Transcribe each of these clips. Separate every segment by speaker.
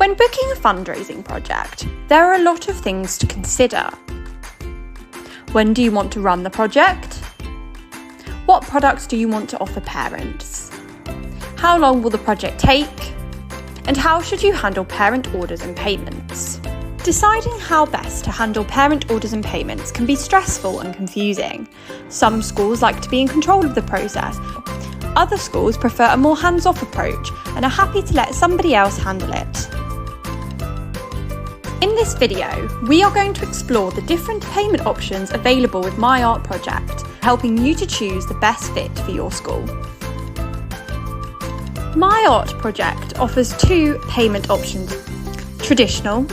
Speaker 1: When booking a fundraising project, there are a lot of things to consider. When do you want to run the project? What products do you want to offer parents? How long will the project take? And how should you handle parent orders and payments? Deciding how best to handle parent orders and payments can be stressful and confusing. Some schools like to be in control of the process. Other schools prefer a more hands-off approach and are happy to let somebody else handle it. In this video, we are going to explore the different payment options available with My Art Project, helping you to choose the best fit for your school. My Art Project offers two payment options, traditional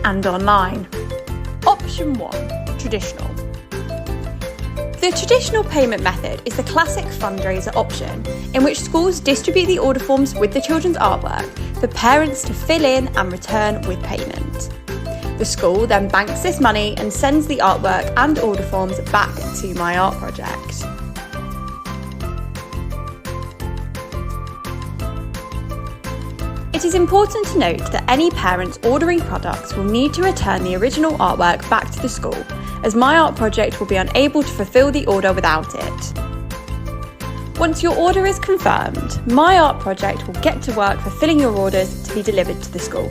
Speaker 1: and online. Option 1, traditional. The traditional payment method is the classic fundraiser option, in which schools distribute the order forms with the children's artwork for parents to fill in and return with payment. The school then banks this money and sends the artwork and order forms back to My Art Project. It is important to note that any parents ordering products will need to return the original artwork back to the school, as My Art Project will be unable to fulfil the order without it. Once your order is confirmed, My Art Project will get to work fulfilling your orders to be delivered to the school.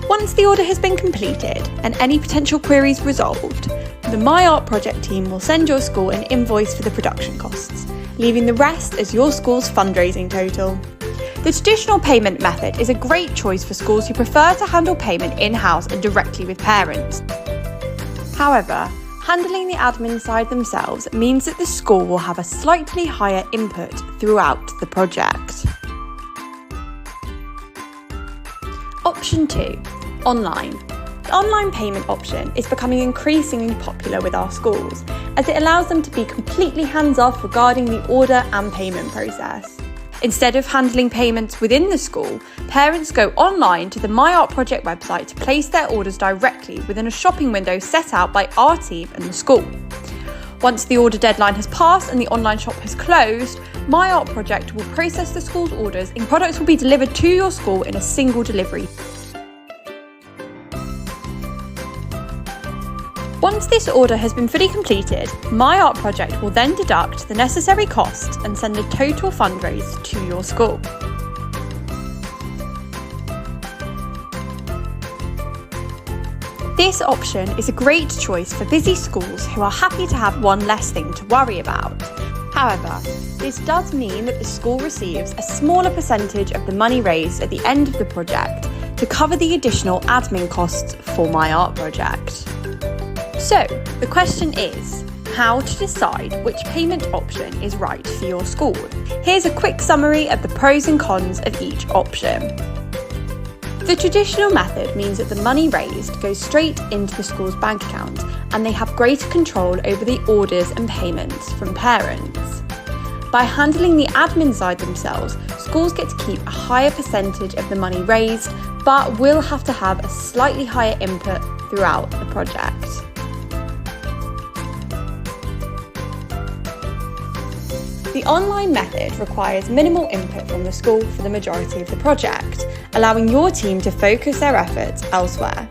Speaker 1: Once the order has been completed and any potential queries resolved, the My Art Project team will send your school an invoice for the production costs, leaving the rest as your school's fundraising total. The traditional payment method is a great choice for schools who prefer to handle payment in-house and directly with parents. However, handling the admin side themselves means that the school will have a slightly higher input throughout the project. Option 2, online. The online payment option is becoming increasingly popular with our schools, as it allows them to be completely hands-off regarding the order and payment process. Instead of handling payments within the school, parents go online to the My Art Project website to place their orders directly within a shopping window set out by our team and the school. Once the order deadline has passed and the online shop has closed, My Art Project will process the school's orders and products will be delivered to your school in a single delivery. Once this order has been fully completed, My Art Project will then deduct the necessary costs and send a total fundraise to your school. This option is a great choice for busy schools who are happy to have one less thing to worry about. However, this does mean that the school receives a smaller percentage of the money raised at the end of the project to cover the additional admin costs for My Art Project. So, the question is, how to decide which payment option is right for your school? Here's a quick summary of the pros and cons of each option. The traditional method means that the money raised goes straight into the school's bank account and they have greater control over the orders and payments from parents. By handling the admin side themselves, schools get to keep a higher percentage of the money raised, but will have to have a slightly higher input throughout the project. The online method requires minimal input from the school for the majority of the project, allowing your team to focus their efforts elsewhere.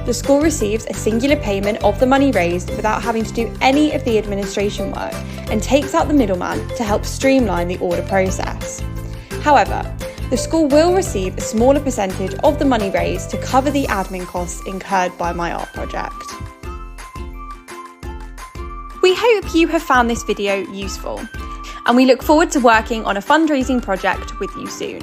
Speaker 1: The school receives a singular payment of the money raised without having to do any of the administration work and takes out the middleman to help streamline the order process. However, the school will receive a smaller percentage of the money raised to cover the admin costs incurred by My Art Project. We hope you have found this video useful, and we look forward to working on a fundraising project with you soon.